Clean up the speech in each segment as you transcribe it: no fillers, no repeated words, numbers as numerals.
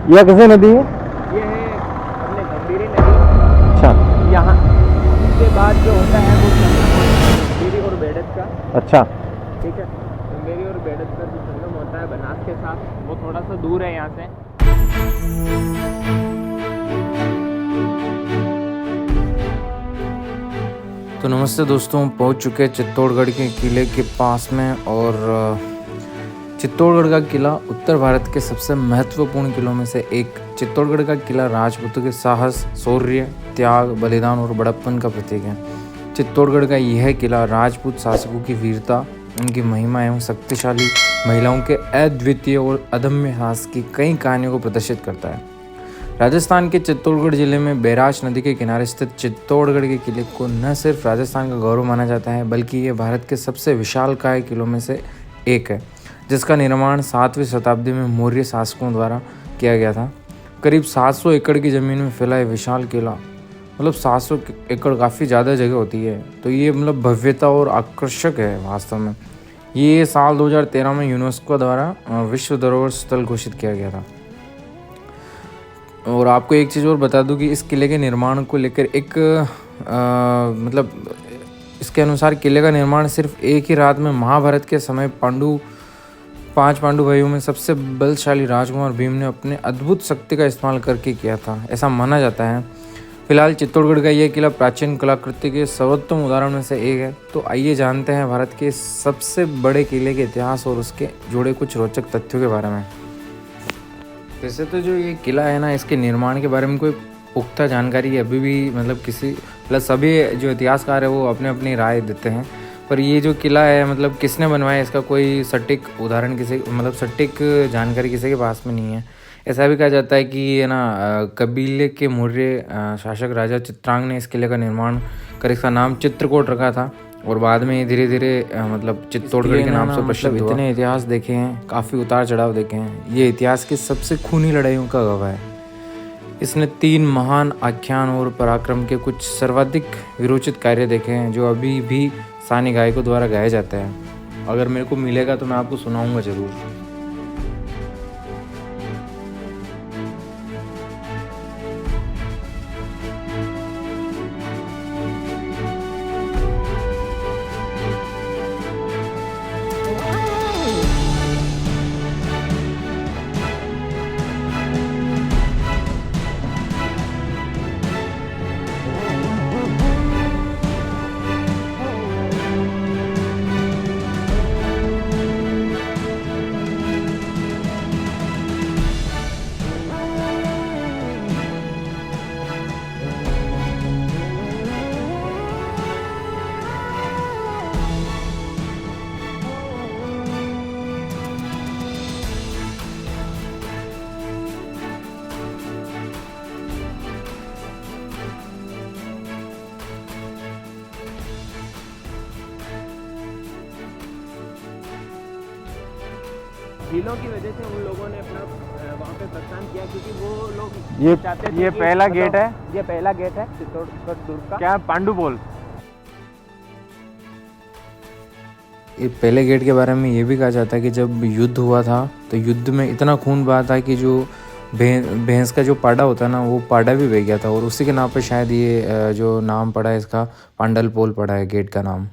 यह कैसे नदी है? ये है अपने गंभीरी नदी। अच्छा यहाँ इसके बाद जो होता है वो गंभीरी और बेड़त का। अच्छा। ठीक है, गंभीरी और बेड़त का जो संगम होता है बनास के साथ, वो थोड़ा सा दूर है यहाँ से। तो नमस्ते दोस्तों, पहुंच चुके हैं चित्तौड़गढ़ के किले के पास में। और चित्तौड़गढ़ का किला उत्तर भारत के सबसे महत्वपूर्ण किलों में से एक। चित्तौड़गढ़ का किला राजपूतों के साहस, शौर्य, त्याग, बलिदान और बड़प्पन का प्रतीक है। चित्तौड़गढ़ का यह किला राजपूत शासकों की वीरता, उनकी महिमा एवं शक्तिशाली महिलाओं के अद्वितीय और अदम्य साहस की कई कहानियों को प्रदर्शित करता है। राजस्थान के चित्तौड़गढ़ जिले में बैराज नदी के किनारे स्थित चित्तौड़गढ़ के किले को न सिर्फ राजस्थान का गौरव माना जाता है, बल्कि ये भारत के सबसे विशालकाय किलों में से एक है, जिसका निर्माण 7वीं शताब्दी में मौर्य शासकों द्वारा किया गया था। करीब 700 एकड़ की ज़मीन में फैला है विशाल किला। मतलब 700 एकड़ काफ़ी ज़्यादा जगह होती है, तो ये मतलब भव्यता और आकर्षक है वास्तव में। ये साल 2013 में यूनेस्को द्वारा विश्व धरोहर स्थल घोषित किया गया था। और आपको एक चीज़ और बता दूं कि इस किले के निर्माण को लेकर एक मतलब इसके अनुसार किले का निर्माण सिर्फ एक ही रात में महाभारत के समय पांच पांडु भाइयों में सबसे बलशाली राजकुमार भीम ने अपने अद्भुत शक्ति का इस्तेमाल करके किया था, ऐसा माना जाता है। फिलहाल चित्तौड़गढ़ का यह किला प्राचीन कलाकृति के सर्वोत्तम उदाहरण में से एक है। तो आइए जानते हैं भारत के सबसे बड़े किले के इतिहास और उसके जुड़े कुछ रोचक तथ्यों के बारे में। वैसे तो जो ये किला है ना, इसके निर्माण के बारे में कोई पुख्ता जानकारी अभी भी मतलब किसी प्लस सभी जो इतिहासकार है वो अपने अपनी राय देते हैं। पर ये जो किला है मतलब किसने बनवाया, इसका कोई सटीक उदाहरण सटीक जानकारी किसी के पास में नहीं है। ऐसा भी कहा जाता है कि ये ना कबीले के मौर्य शासक राजा चित्रांग ने इस किले का निर्माण कर इसका नाम चित्रकूट रखा था, और बाद में धीरे धीरे मतलब चित्तौड़गढ़ के नाम से प्रसिद्ध हुआ। इतने इतिहास देखे हैं, काफ़ी उतार चढ़ाव देखे हैं, ये इतिहास की सबसे खूनी लड़ाइयों का गवाह है। इसने 3 महान आख्यान और पराक्रम के कुछ सर्वाधिक विरोचित कार्य देखे हैं, जो अभी भी स्थानीय गायकों द्वारा गाया जाता है। अगर मेरे को मिलेगा तो मैं आपको सुनाऊंगा ज़रूर। झीलों की वजह से उन लोगों ने अपना वहाँ पे प्रस्थान किया, क्योंकि वो लोग ये चाहते थे ये कि पहला गेट है। ये पहला गेट है चित्तौड़गढ़ दुर्ग का। क्या पांडु बोल? ये पहले गेट के बारे में ये भी कहा जाता है कि जब युद्ध हुआ था तो युद्ध में इतना खून बहा था कि जो भैंस का जो पाड़ा होता है ना, वो पाड़ा भी बह गया था, और उसी के नाम पे शायद ये जो नाम पड़ा है इसका पांडल पोल पड़ा है गेट का नाम।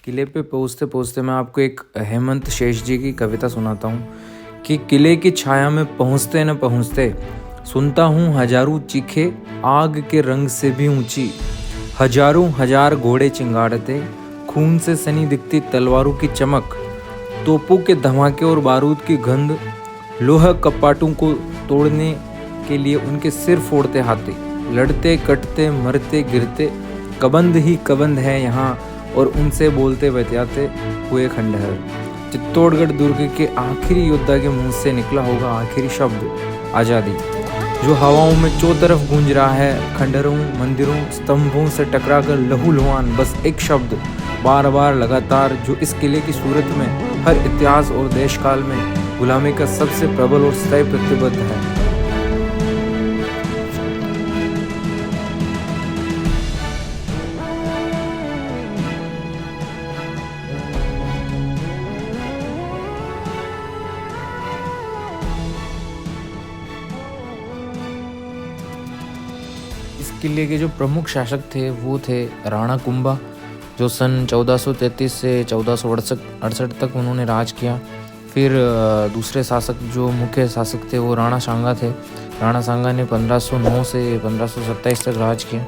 किले पे पहुँचते पहुँचते मैं आपको एक हेमंत शेष जी की कविता सुनाता हूँ कि किले की छाया में पहुँचते न पहुँचते सुनता हूँ हजारों चीखे आग के रंग से भी ऊंची, हजारों हजार घोड़े चिंगाड़ते खून से सनी दिखती तलवारों की चमक, तोपों के धमाके और बारूद की गंध, लोहा कपाटों को तोड़ने के लिए उनके सिर फोड़ते हाथी, लड़ते कटते मरते गिरते कबंद ही कबंद है यहाँ, और उनसे बोलते बतियाते हुए खंडहर। चित्तौड़गढ़ दुर्ग के आखिरी योद्धा के मुंह से निकला होगा आखिरी शब्द आज़ादी, जो हवाओं में चौतरफ गूंज रहा है। खंडहरों, मंदिरों, स्तंभों से टकराकर लहूलुहान बस एक शब्द बार बार लगातार, जो इस किले की सूरत में हर इतिहास और देश काल में गुलामी का सबसे प्रबल और स्थायी प्रतिबद्ध है। इस किले के जो प्रमुख शासक थे वो थे राणा कुंभा, जो सन 1433 से 1468 तक उन्होंने राज किया। फिर दूसरे शासक जो मुख्य शासक थे वो राणा सांगा थे। राणा सांगा ने 1509 से 1527 तक राज किया।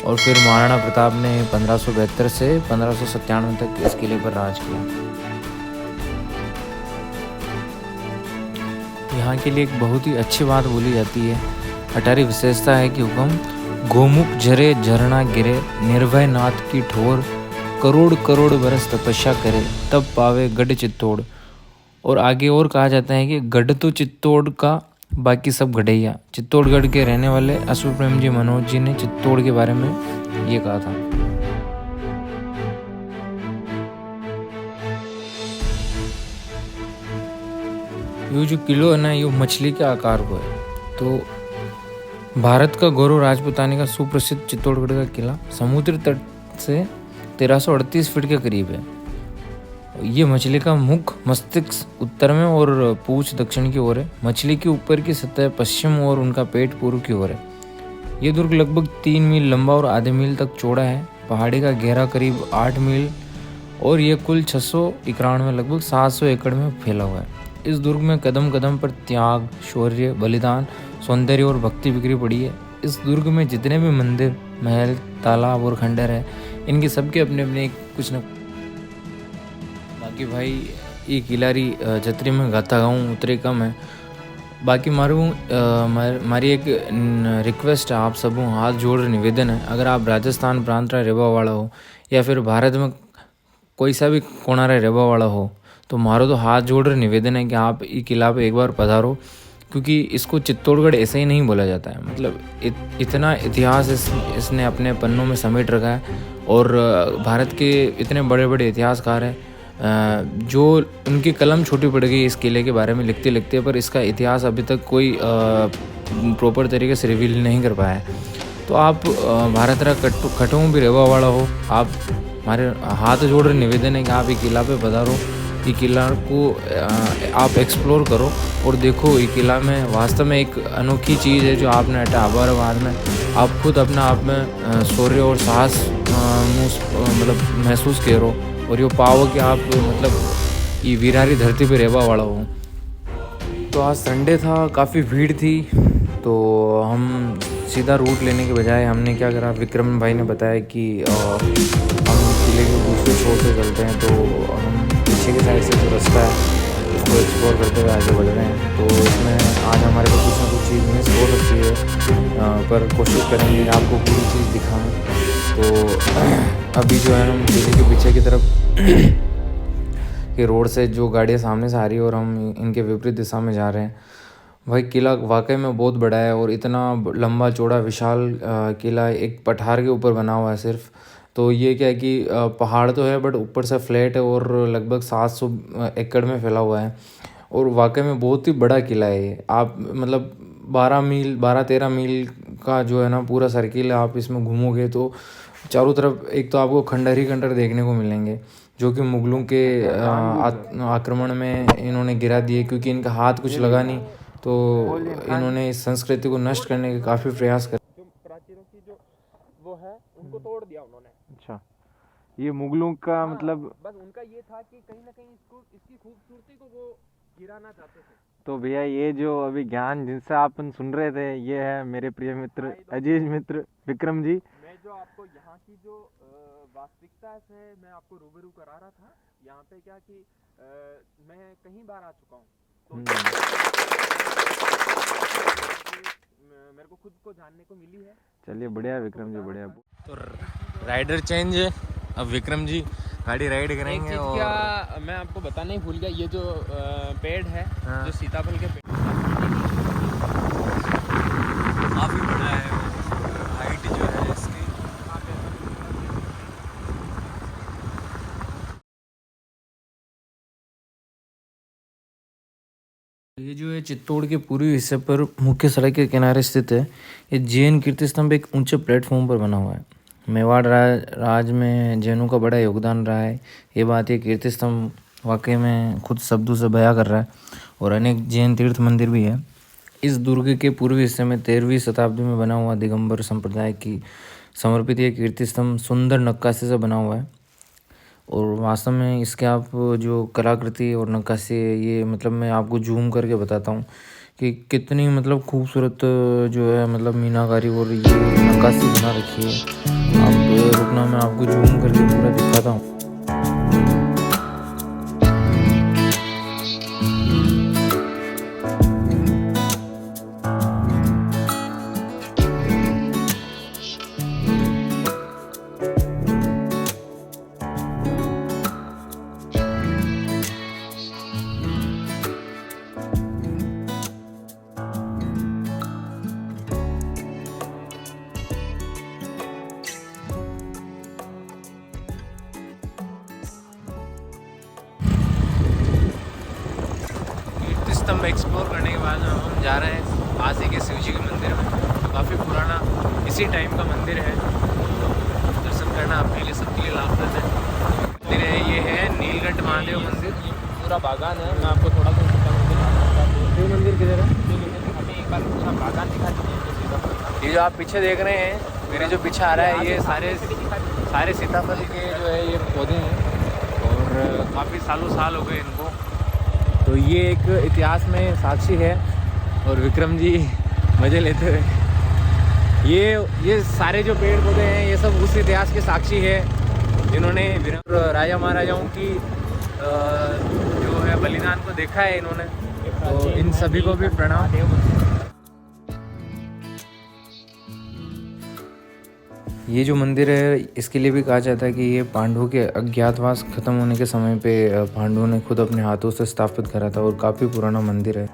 और फिर महाराणा प्रताप ने 1572 से 1597 तक इस किले पर राज किया। यहाँ के लिए एक बहुत ही अच्छी बात बोली जाती है, अटारी विशेषता है कि हुक्म गोमुख झरे झरना गिरे, निर्भय नाथ की ठोर, करोड़ करोड़ बरस तपस्या करे, तब पावे गढ़ चित्तौड़। और आगे और कहा जाता है कि गढ़ तो चित्तौड़ का, बाकी सब गढ़ैया। चित्तौड़गढ़ के रहने वाले अश्व प्रेम जी मनोज जी ने चित्तौड़ के बारे में ये कहा था। ये जो किलो है ना, ये मछली के आकार को है। तो भारत का गौरव राजपूतानी का सुप्रसिद्ध चित्तौड़गढ़ का किला समुद्र तट से 1338 फीट के करीब है। ये मछली का मुख मस्तिष्क उत्तर में और पूंछ दक्षिण की ओर है। मछली के ऊपर की सतह पश्चिम और उनका पेट पूर्व की ओर है। ये दुर्ग लगभग 3 मील लंबा और आधे मील तक चौड़ा है। पहाड़ी का घेरा करीब 8 मील और ये कुल 691 में लगभग 700 एकड़ में फैला हुआ है। इस दुर्ग में कदम कदम पर त्याग, शौर्य, बलिदान, सौंदर्य और भक्ति बिखरी पड़ी है। इस दुर्ग में जितने भी मंदिर, महल, तालाब और खंडर है, इनके सबके अपने अपने कुछ न। बाकी भाई ये किलारी छतरी में गाता गाऊँ उतरे कम है। बाकी मारी एक रिक्वेस्ट है आप सबों, हाथ जोड़ निवेदन है, अगर आप राजस्थान प्रांत रा रहवा वाला हो या फिर भारत में कोई सा भी कोना रा रहवा वाला हो, तो मारो तो हाथ जोड़ निवेदन है कि आप ये किला पे एक बार पधारो, क्योंकि इसको चित्तौड़गढ़ ऐसे ही नहीं बोला जाता है। मतलब इतना इतिहास इसने अपने पन्नों में समेट रखा है। और भारत के इतने बड़े बड़े इतिहासकार हैं जो उनकी कलम छोटी पड़ गई इस किले के बारे में लिखते लिखते, पर इसका इतिहास अभी तक कोई प्रॉपर तरीके से रिवील नहीं कर पाया है। तो आप भारत रा कटों भी रहवा वाला हो, आप हमारे हाथ जोड़ निवेदन है कि आप ये किला पे पधारो, ये किला को आप एक्सप्लोर करो और देखो। ये किला में वास्तव में एक अनोखी चीज़ है जो आपने बाद में आप खुद अपना आप में शौर्य और साहस मतलब महसूस करो और ये पाओ कि आप मतलब ये वीरारी धरती पे रहवा वाला हो। तो आज संडे था, काफ़ी भीड़ थी, तो हम सीधा रूट लेने के बजाय हमने क्या करा, विक्रम भाई ने बताया कि हम किले के दूसरे छोर से चलते हैं। तो हम पीछे के साइड से जो रास्ता है उसको एक्सप्लोर करते हुए आगे बढ़ रहे हैं। तो इसमें आज हमारे को कुछ ना कुछ चीज़ मिस हो सकती है, पर कोशिश करेंगे आपको पूरी चीज़ दिखाएं। तो अभी जो है हम किले के पीछे की तरफ के रोड से जो गाड़ियाँ सामने से आ रही है और हम इनके विपरीत दिशा में जा रहे हैं। भाई किला वाकई में बहुत बड़ा है और इतना लंबा चौड़ा विशाल किला एक पठार के ऊपर बना हुआ है सिर्फ। तो ये क्या है कि पहाड़ तो है बट ऊपर से फ्लैट है और लगभग 700 एकड़ में फैला हुआ है और वाकई में बहुत ही बड़ा किला है ये। आप मतलब 12-13 मील का जो है ना पूरा सर्किल आप इसमें घूमोगे तो चारों तरफ एक तो आपको खंडर ही खंडर देखने को मिलेंगे जो कि मुगलों के आक्रमण में इन्होंने गिरा दिए, क्योंकि इनका हाथ कुछ लगा नहीं तो इन्होंने इस संस्कृति को नष्ट करने के काफ़ी प्रयास करे। जो प्राचीनों की जो वो है उनको तोड़ दिया उन्होंने। अच्छा, ये मुगलों का हाँ, मतलब बस उनका ये था कि कहीं ना कहीं इसकी खूबसूरती को वो गिराना चाहते थे। तो भैया ये जो अभी ज्ञान जिनसे आप सुन रहे थे ये है मेरे प्रिय मित्र अजीज मित्र विक्रम जी। मैं जो आपको यहाँ की जो वास्तविकता से मैं आपको रूबरू करा रहा था। यहाँ पे क्या कि मैं कहीं बार आ चुका हूँ तो मेरे को खुद को जानने को मिली है। चलिए बढ़िया विक्रम जी, बढ़िया। तो राइडर चेंज है, अब विक्रम जी गाड़ी राइड करेंगे। और क्या मैं आपको बताना ही भूल गया, ये जो पेड़ है जो सीताफल के पेड़ काफ़ी बड़ा है, हाइट जो है इसकी। ये जो है चित्तौड़ के पूर्वी हिस्से पर मुख्य सड़क के किनारे स्थित है। ये जैन कीर्ति स्तंभ एक ऊंचे प्लेटफॉर्म पर बना हुआ है। मेवाड़ राज में जैनों का बड़ा योगदान रहा है, ये बात ये कीर्ति स्तंभ वाकई में खुद शब्दों से बयां कर रहा है। और अनेक जैन तीर्थ मंदिर भी है। इस दुर्ग के पूर्वी हिस्से में 13वीं शताब्दी में बना हुआ दिगंबर संप्रदाय की समर्पित ये कीर्ति स्तंभ सुंदर नक्काशी से बना हुआ है। और वास्तव में इसके आप जो कलाकृति और नक्काशी है, ये मतलब मैं आपको जूम करके बताता हूँ कि कितनी मतलब खूबसूरत जो है मतलब मीनाकारी और ये नक्काशी बना रखी है। आप रुकना, मैं आपको जूम करके पूरा दिखाता हूँ। स्तंभ एक्सप्लोर करने के बाद हम जा रहे हैं आसे के शिव जी के मंदिर में, जो काफ़ी पुराना इसी टाइम का मंदिर है। दर्शन करना आपके लिए सबके लिए लाभप्रद है। मंदिर है, ये है नीलकंठ महादेव मंदिर। पूरा बागान है, मैं आपको थोड़ा सा शिव मंदिर किधर है अभी एक बार पूरा बागान दिखा दीजिए। ये जो आप पीछे देख रहे हैं, मेरे जो पीछे आ रहा है, ये सारे सीताफल के जो है ये पौधे हैं और काफ़ी सालों साल हो गए इनको। तो ये एक इतिहास में साक्षी है और विक्रम जी मज़े लेते हुए ये सारे जो पेड़ पौधे हैं ये सब उस इतिहास के साक्षी है जिन्होंने राजा महाराजाओं की जो है बलिदान को देखा है इन्होंने। तो इन सभी को भी प्रणाम। ये जो मंदिर है इसके लिए भी कहा जाता है कि ये पांडवों के अज्ञातवास खत्म होने के समय पे पांडवों ने खुद अपने हाथों से स्थापित करा था और काफ़ी पुराना मंदिर है।